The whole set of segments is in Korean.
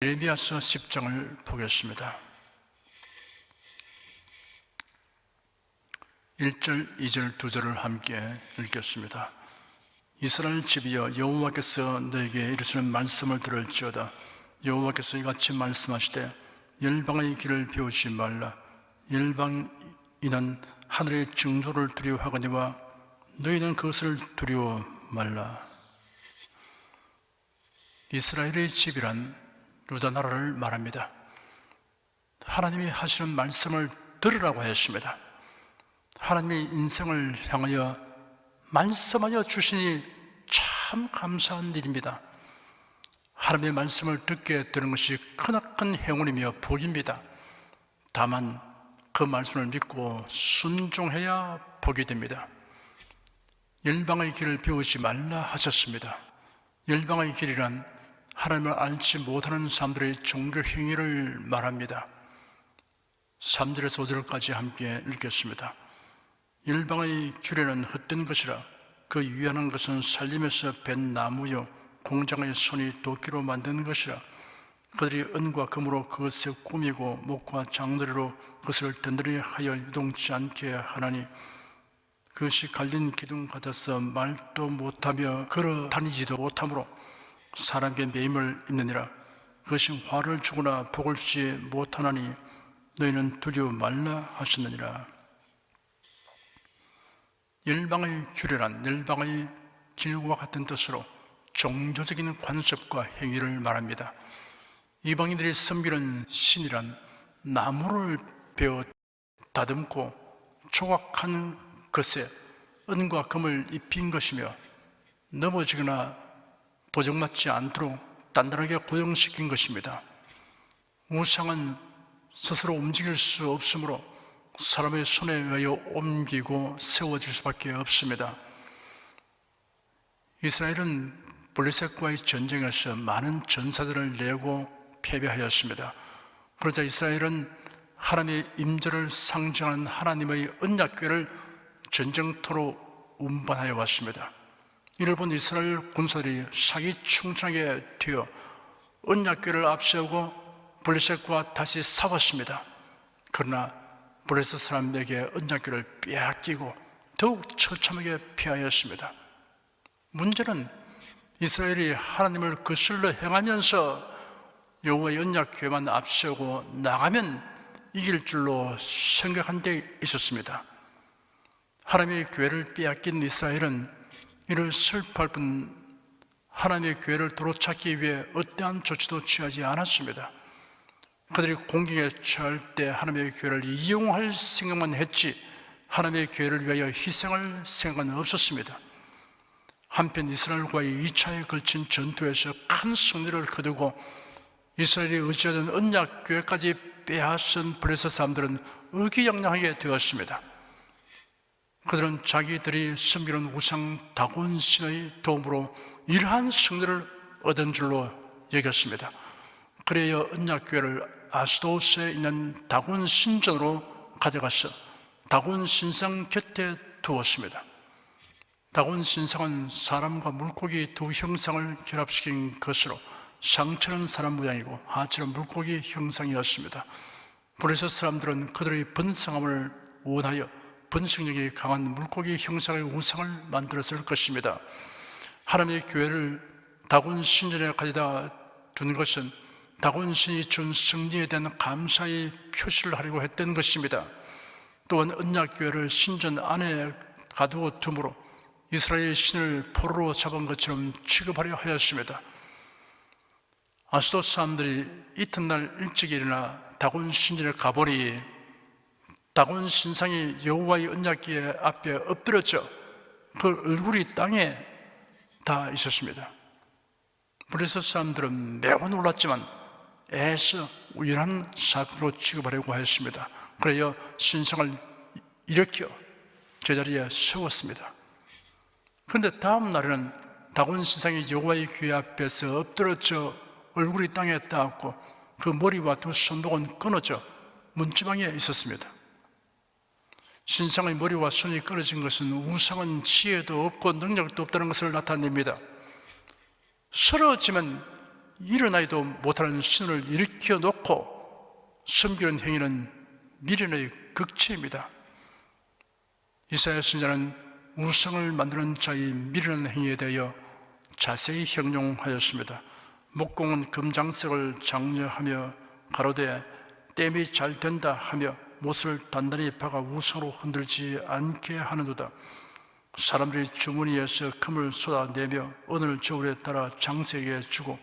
예레미야서 10장을 보겠습니다. 1절, 2절, 2절을 함께 읽겠습니다. 이스라엘 집이여, 여호와께서 너에게 이르시는 말씀을 들을지어다. 여호와께서 이같이 말씀하시되 열방의 길을 비우지 말라. 열방이는 하늘의 징조를 두려워하거니와 너희는 그것을 두려워 말라. 이스라엘의 집이란 유다 나라를 말합니다. 하나님이 하시는 말씀을 들으라고 하였습니다. 하나님의 인생을 향하여 말씀하여 주시니 참 감사한 일입니다. 하나님의 말씀을 듣게 되는 것이 크나큰 행운이며 복입니다. 다만 그 말씀을 믿고 순종해야 복이 됩니다. 열방의 길을 비우지 말라 하셨습니다. 열방의 길이란 하나님을 알지 못하는 사람들의 종교 행위를 말합니다. 3절에서 5절까지 함께 읽겠습니다. 열방의 규례는 헛된 것이라. 그 유연한 것은 살림에서 벤 나무요 공장의 손이 도끼로 만든 것이라. 그들이 은과 금으로 그것을 꾸미고 목과 장도리로 그것을 든든히 하여 유동치 않게 하나니 그것이 갈린 기둥 같아서 말도 못하며 걸어 다니지도 못하므로 사람에게 매임을 입느니라. 그것이 화를 주거나 복을 주지 못하나니 너희는 두려워 말라 하셨느니라. 열방의 규례란 열방의 길과 같은 뜻으로 종교적인 관습과 행위를 말합니다. 이방인들이 섬기는 신이란 나무를 베어 다듬고 조각한 것에 은과 금을 입힌 것이며 넘어지거나 도적맞지 않도록 단단하게 고정시킨 것입니다. 우상은 스스로 움직일 수 없으므로 사람의 손에 의하여 옮기고 세워질 수밖에 없습니다. 이스라엘은 블레셋과의 전쟁에서 많은 전사들을 내고 패배하였습니다. 그러자 이스라엘은 하나님의 임재를 상징하는 하나님의 언약궤를 전쟁터로 운반하여 왔습니다. 이를 본 이스라엘 군사들이 사기충천하게 튀어 언약궤를 앞세우고 블레셋과 다시 싸웠습니다. 그러나 블레셋 사람에게 언약궤를 빼앗기고 더욱 처참하게 피하였습니다. 문제는 이스라엘이 하나님을 거슬러 행하면서 여호와의 언약궤만 앞세우고 나가면 이길 줄로 생각한 데 있었습니다. 하나님의 궤를 빼앗긴 이스라엘은 이를 슬퍼할 뿐 하나님의 교회를 도로찾기 위해 어떠한 조치도 취하지 않았습니다. 그들이 공경에 처할 때 하나님의 교회를 이용할 생각만 했지 하나님의 교회를 위하여 희생할 생각은 없었습니다. 한편 이스라엘과의 2차에 걸친 전투에서 큰 승리를 거두고 이스라엘이 의지하던 언약 교회까지 빼앗은 블레셋 사람들은 의기양양하게 되었습니다. 그들은 자기들이 섬기는 우상 다곤 신의 도움으로 이러한 승리를 얻은 줄로 여겼습니다. 그래야 언약궤를 아스도스에 있는 다곤 신전으로 가져가서 다곤 신상 곁에 두었습니다. 다곤 신상은 사람과 물고기 두 형상을 결합시킨 것으로 상체는 사람 모양이고 하체는 물고기 형상이었습니다. 블레셋 사람들은 그들의 번성함을 원하여 번식력이 강한 물고기 형상의 우상을 만들었을 것입니다. 하나님의 교회를 다곤 신전에 가져다 둔 것은 다곤 신이 준 승리에 대한 감사의 표시를 하려고 했던 것입니다. 또한 언약교회를 신전 안에 가두어 둠으로 이스라엘의 신을 포로로 잡은 것처럼 취급하려 하였습니다. 아스돗 사람들이 이튿날 일찍 일어나 다곤 신전에 가보니 다곤 신상이 여호와의 언약궤 앞에 엎드렸죠. 그 얼굴이 땅에 닿아 있었습니다. 블레셋 사람들은 매우 놀랐지만 애써 우연한 사건으로 취급하려고 했습니다. 그래야 신상을 일으켜 제자리에 세웠습니다. 그런데 다음 날에는 다곤 신상이 여호와의 궤 앞에서 엎드렸죠. 얼굴이 땅에 닿았고 그 머리와 두 손목은 끊어져 문지방에 있었습니다. 신상의 머리와 손이 끊어진 것은 우상은 지혜도 없고 능력도 없다는 것을 나타냅니다. 쓰러지면 일어나지도 못하는 신을 일으켜 놓고 섬기는 행위는 미련의 극치입니다. 이사야 선지자는 우상을 만드는 자의 미련한 행위에 대하여 자세히 형용하였습니다. 목공은 금장석을 장려하며 가로되 땜이 잘 된다 하며 못을 단단히 박아 우상으로 흔들지 않게 하는도다. 사람들이 주머니에서 금을 쏟아내며 오늘 저울에 따라 장세에게 주고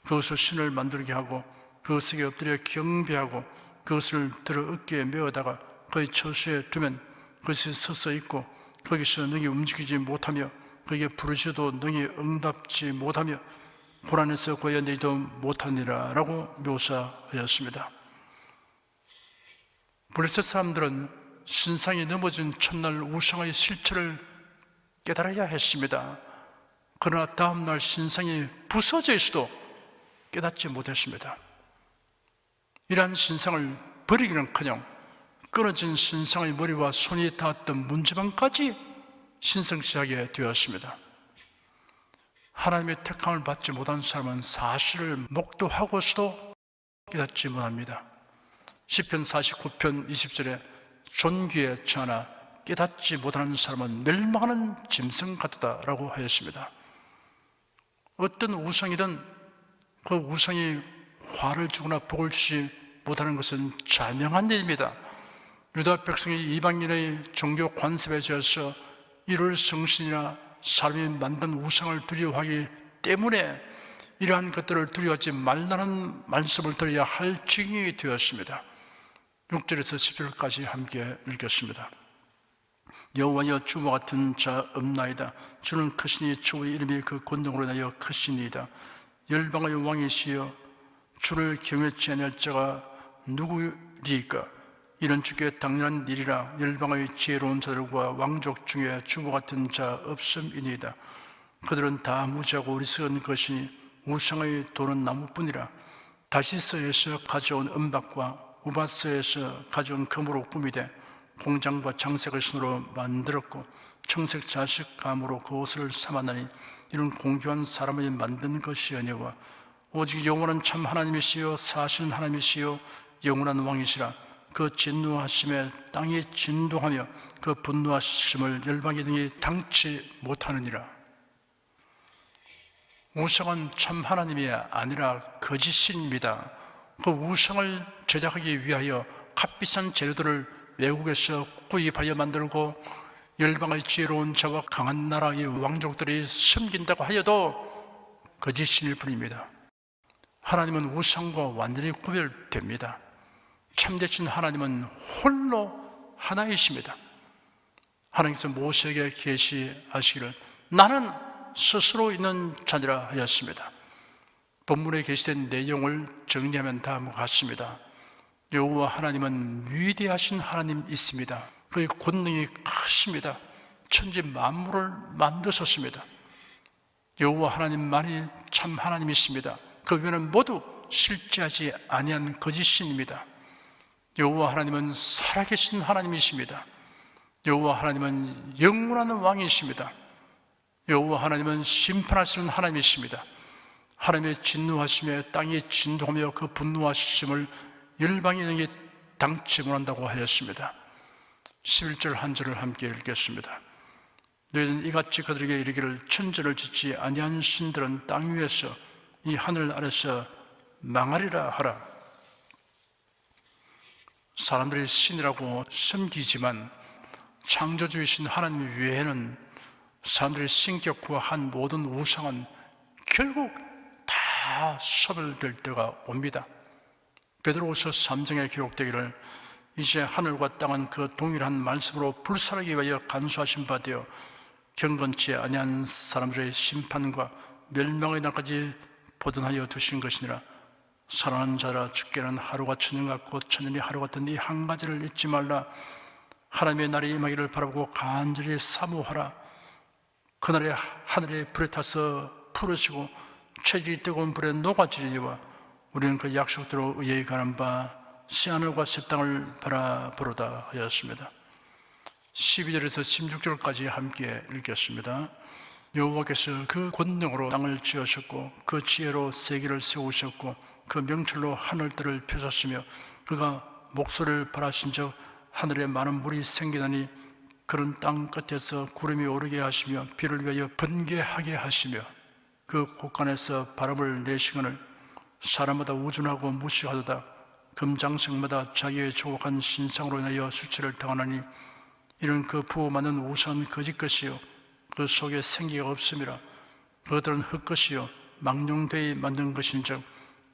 그것을 신을 만들게 하고 그것에게 엎드려 경배하고 그것을 들어 어깨에 메어다가 그의 처수에 두면 그것이 서서 있고 거기서 능히 움직이지 못하며 그에게 부르셔도 능히 응답지 못하며 고난에서 구해내지도 못하니라 라고 묘사하였습니다. 블레셋 사람들은 신상이 넘어진 첫날 우상의 실체를 깨달아야 했습니다. 그러나 다음날 신상이 부서져 있어도 깨닫지 못했습니다. 이러한 신상을 버리기는커녕 끊어진 신상의 머리와 손이 닿았던 문지방까지 신성시하게 되었습니다. 하나님의 택함을 받지 못한 사람은 사실을 목도하고서도 깨닫지 못합니다. 시편 49편 20절에 존귀에 처하나 깨닫지 못하는 사람은 멸망하는 짐승 같다라고 하였습니다. 어떤 우상이든 그 우상이 화를 주거나 복을 주지 못하는 것은 자명한 일입니다. 유다 백성이 이방인의 종교 관습에 젖어서 이룰 성신이나 사람이 만든 우상을 두려워하기 때문에 이러한 것들을 두려워하지 말라는 말씀을 들어야 할 지경이 되었습니다. 6절에서 10절까지 함께 읽겠습니다. 여호와여 주와 같은 자 없나이다. 주는 크시니 주의 이름이 그 권능으로 인하여 크시니이다. 열방의 왕이시여 주를 경외치 아니할 자가 누구리이까? 이는 주께 당연한 일이라. 열방의 지혜로운 자들과 왕족 중에 주와 같은 자 없음이니이다. 그들은 다 무지하고 어리석은 것이니 우상의 돌은 나무뿐이라. 다시스에서 가져온 은박과 우바스에서 가져온 금으로 꾸미되 공장과 장색을 손으로 만들었고 청색 자식 감으로 그 옷을 삼았나니 이는 공교한 사람이 만든 것이오니와 오직 여호와는 참 하나님이시요 사실은 하나님이시요 영원한 왕이시라. 그 진노하심에 땅이 진동하며 그 분노하심을 열방이 등이 당치 못하느니라. 우상은 참 하나님이 아니라 거짓신입니다. 그 우상을 제작하기 위하여 값비싼 재료들을 외국에서 구입하여 만들고 열방의 지혜로운 자와 강한 나라의 왕족들이 섬긴다고 하여도 거짓신일 뿐입니다. 하나님은 우상과 완전히 구별됩니다. 참되신 하나님은 홀로 하나이십니다. 하나님께서 모세에게 계시하시기를 나는 스스로 있는 자니라 하였습니다. 본문에 게시된 내용을 정리하면 다음과 같습니다. 여호와 하나님은 위대하신 하나님이십니다. 그의 권능이 크십니다. 천지 만물을 만드셨습니다. 여호와 하나님만이 참 하나님이십니다. 그 외에는 모두 실제하지 아니한 거짓신입니다. 여호와 하나님은 살아계신 하나님이십니다. 여호와 하나님은 영원한 왕이십니다. 여호와 하나님은 심판하시는 하나님이십니다. 하나님의 진노하심에 땅이 진동하며 그 분노하심을 열방이 능히 당치 못한다고 하였습니다. 11절 한 절을 함께 읽겠습니다. 너희는 이같이 그들에게 이르기를 천전을 짓지 아니한 신들은 땅 위에서 이 하늘 아래서 망하리라 하라. 사람들이 신이라고 섬기지만 창조주이신 하나님 외에는 사람들이 신격화한 모든 우상은 결국 다 소멸될 때가 옵니다. 베드로후서 3장에 기록되기를 이제 하늘과 땅은 그 동일한 말씀으로 불살하기 위하여 간수하신 바 되어 경건치 아니한 사람들의 심판과 멸망의 날까지 보존하여 두신 것이니라. 사랑하는 자라 주께는 하루가 천년 같고 천년이 하루 같은 이 한 가지를 잊지 말라. 하나님의 날이 임하기를 바라보고 간절히 사모하라. 그날에 하늘에 불에 타서 부르시고 체질이 뜨거운 불에 녹아지리니와 우리는 그 약속대로 의에 가는 바 새하늘과 새 땅을 바라보로다 하였습니다. 12절에서 16절까지 함께 읽겠습니다. 여호와께서 그 권능으로 땅을 지으셨고 그 지혜로 세계를 세우셨고 그 명철로 하늘들을 펴셨으며 그가 목소리를 발하신 적 하늘에 많은 물이 생기나니 그런 땅 끝에서 구름이 오르게 하시며 비를 위하여 번개하게 하시며 그 곳간에서 바람을 내시거늘 사람마다 우준하고 무시하도다 금장색마다 자기의 조각한 신상으로 인하여 수치를 당하나니 이는 그 부어 만든 우상 거짓 것이요 그 속에 생기가 없음이라 그들은 흙것이요 망령되이 만든 것인즉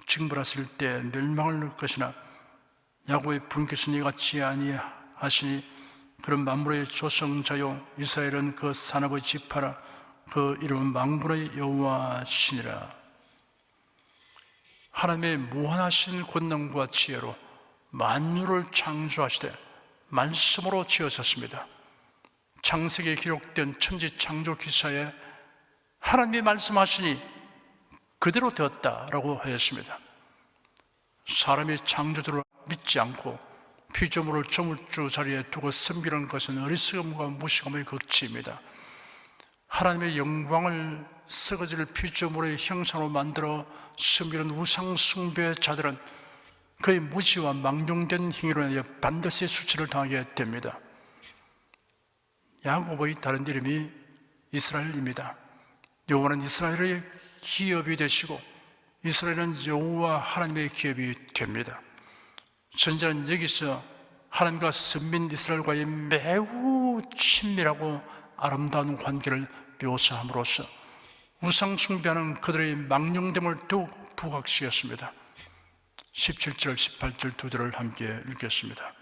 징벌하실 때 멸망을 넣을 것이나 야곱의 분께서 이같이 아니하시니 그런 만물의 조성자요 이스라엘은 그 산업의 지파라 그 이름은 만군의 여호와시니라. 하나님의 무한하신 권능과 지혜로 만유를 창조하시되 말씀으로 지으셨습니다. 창세기에 기록된 천지 창조 기사에 하나님이 말씀하시니 그대로 되었다라고 하였습니다. 사람이 창조주를 믿지 않고 피조물을 조물주 자리에 두고 섬기는 것은 어리석음과 무식함의 극치입니다. 하나님의 영광을 썩어질 피조물의 형상으로 만들어 섬기는 우상 숭배자들은 그의 무지와 망령된 행위로 인하여 반드시 수치를 당하게 됩니다. 야곱의 다른 이름이 이스라엘입니다. 여호와는 이스라엘의 기업이 되시고 이스라엘은 여호와 하나님의 기업이 됩니다. 선지자는 여기서 하나님과 선민 이스라엘과의 매우 친밀하고 아름다운 관계를 묘사함으로써 우상 숭배하는 그들의 망령됨을 더욱 부각시켰습니다. 17절, 18절 두 절을 함께 읽겠습니다.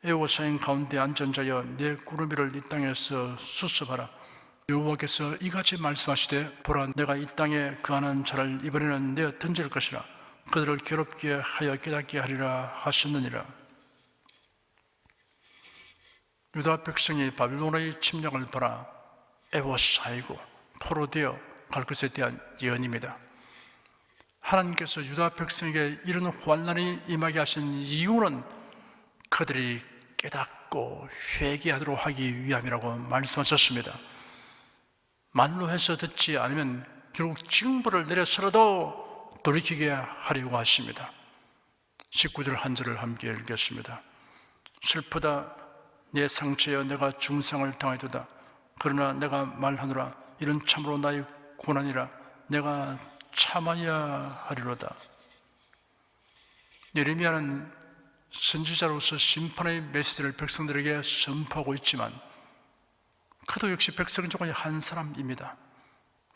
애호사인 가운데 안전자여 내 구름 위를 이 땅에서 수습하라. 여호와께서 이같이 말씀하시되 보라 내가 이 땅에 거하는 자를 이번에는 내어 던질 것이라 그들을 괴롭게 하여 깨닫게 하리라 하셨느니라. 유다 백성이 바빌론의 침략을 받아 애워싸이고 포로되어 갈 것에 대한 예언입니다. 하나님께서 유다 백성에게 이런 환난이 임하게 하신 이유는 그들이 깨닫고 회개하도록 하기 위함이라고 말씀하셨습니다. 말로 해서 듣지 않으면 결국 징벌을 내려서라도 돌이키게 하려고 하십니다. 19절 한 절을 함께 읽겠습니다. 슬프다 내 상처여 내가 중상을 당하도다. 그러나 내가 말하노라 이는 참으로 나의 고난이라 내가 참아야 하리로다. 예레미야는 선지자로서 심판의 메시지를 백성들에게 선포하고 있지만 그도 역시 백성 중의 한 사람입니다.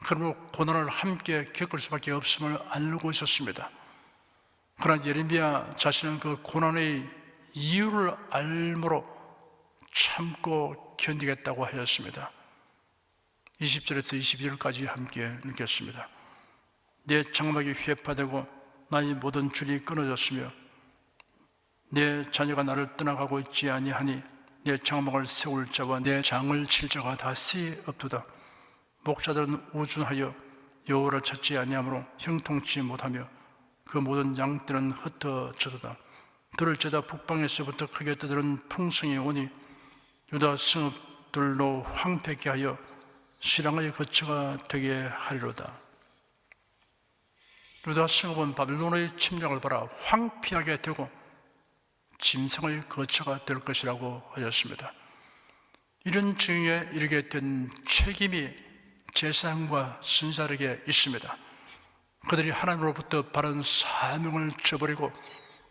그러므로 고난을 함께 겪을 수밖에 없음을 알고 있었습니다. 그러나 예레미야 자신은 그 고난의 이유를 알므로 참고 견디겠다고 하였습니다. 20절에서 22절까지 함께 읽겠습니다. 내 장막이 회파되고 나의 모든 줄이 끊어졌으며 내 자녀가 나를 떠나가고 있지 아니하니 내 장막을 세울 자와 내 장을 칠 자가 다시 없도다. 목자들은 우준하여 여호와를 찾지 아니하므로 형통치 못하며 그 모든 양떼는 흩어져도다. 들을 때다 북방에서부터 크게 떠드는 풍성이 오니 유다 성읍들로 황폐케 하여 실랑의 거처가 되게 하리로다. 유다 성읍은 바빌론의 침략을 받아 황폐하게 되고 짐승의 거처가 될 것이라고 하였습니다. 이런 증에 이르게 된 책임이 제사장과 선지자에게 있습니다. 그들이 하나님으로부터 받은 사명을 저버리고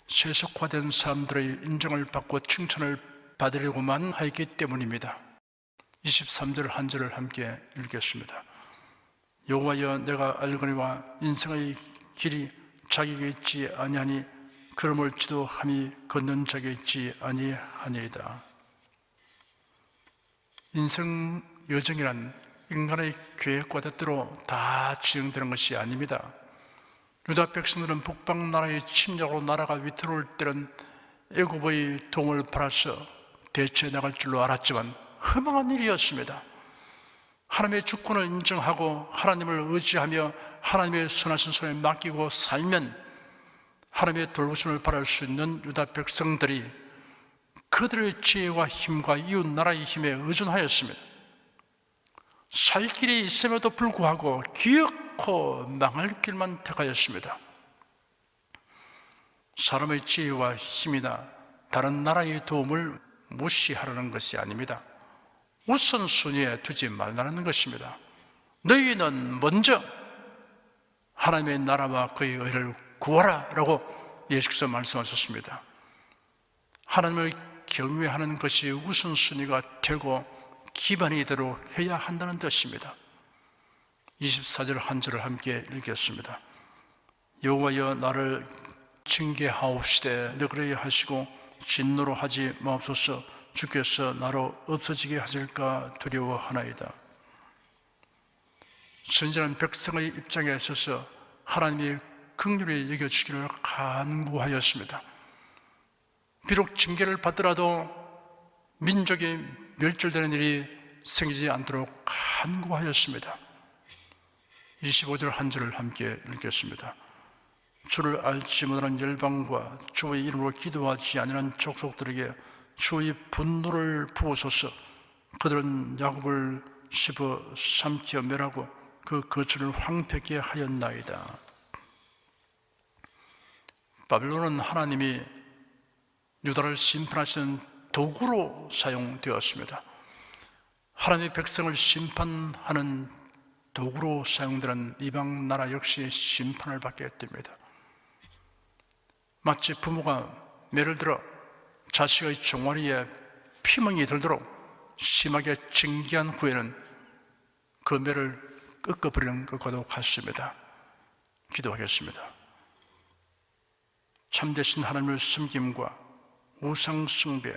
세속화된 사람들의 인정을 받고 칭찬을 받으려고만 하였기 때문입니다. 23절 한 절을 함께 읽겠습니다. 여호와여 내가 알거니와 인생의 길이 자기에게 있지 아니하니 그름을 지도함이 걷는 자에게 있지 아니하니이다. 인생 여정이란 인간의 계획과 뜻대로 다 진행되는 것이 아닙니다. 유다 백성들은 북방 나라의 침략으로 나라가 위태로울 때는 애굽의 도움을 받아서 대처해 나갈 줄로 알았지만 허망한 일이었습니다. 하나님의 주권을 인정하고 하나님을 의지하며 하나님의 선하신 손에 맡기고 살면 하나님의 돌보심을 받을 수 있는 유다 백성들이 그들의 지혜와 힘과 이웃 나라의 힘에 의존하였습니다. 살 길이 있음에도 불구하고 기어코 망할 길만 택하였습니다. 사람의 지혜와 힘이나 다른 나라의 도움을 무시하라는 것이 아닙니다. 우선순위에 두지 말라는 것입니다. 너희는 먼저 하나님의 나라와 그의 의를 구하라 라고 예수께서 말씀하셨습니다. 하나님을 경외하는 것이 우선순위가 되고 기반이 되도록 해야 한다는 뜻입니다. 24절 한 절을 함께 읽겠습니다. 여호와여 나를 징계하옵시되 너그러이 하시고 진노로 하지 마옵소서. 주께서 나로 없어지게 하실까 두려워하나이다. 선지자는 백성의 입장에 있어서 하나님이 긍휼히 여겨주기를 간구하였습니다. 비록 징계를 받더라도 민족이 멸절되는 일이 생기지 않도록 간구하였습니다. 25절 한 절을 함께 읽겠습니다. 주를 알지 못하는 열방과 주의 이름으로 기도하지 아니하는 족속들에게 주의 분노를 부으소서. 그들은 야곱을 씹어 삼켜 멸하고 그 거처를 황폐케 하였나이다. 바벨론은 하나님이 유다를 심판하시는 도구로 사용되었습니다. 하나님의 백성을 심판하는 도구로 사용되는 이방 나라 역시 심판을 받게 됩니다. 마치 부모가 매를 들어 자식의 종아리에 피멍이 들도록 심하게 징계한 후에는 그 매를 꺾어버리는 것과도 같습니다. 기도하겠습니다. 참되신 하나님을 섬김과 우상 숭배,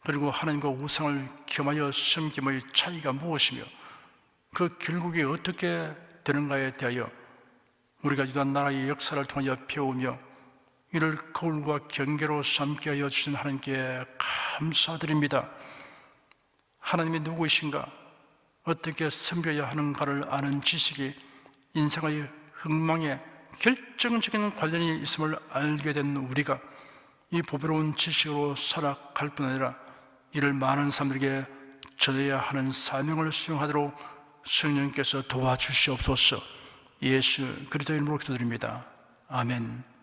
그리고 하나님과 우상을 겸하여 섬김의 차이가 무엇이며 그 결국이 어떻게 되는가에 대하여 우리가 유다 나라의 역사를 통하여 배우며 이를 거울과 경계로 삼게 하여 주신 하나님께 감사드립니다. 하나님이 누구이신가, 어떻게 섬겨야 하는가를 아는 지식이 인생의 흥망에 결정적인 관련이 있음을 알게 된 우리가 이 보배로운 지식으로 살아갈 뿐 아니라 이를 많은 사람들에게 전해야 하는 사명을 수행하도록 성령께서 도와주시옵소서. 예수 그리스도의 이름으로 기도드립니다. 아멘.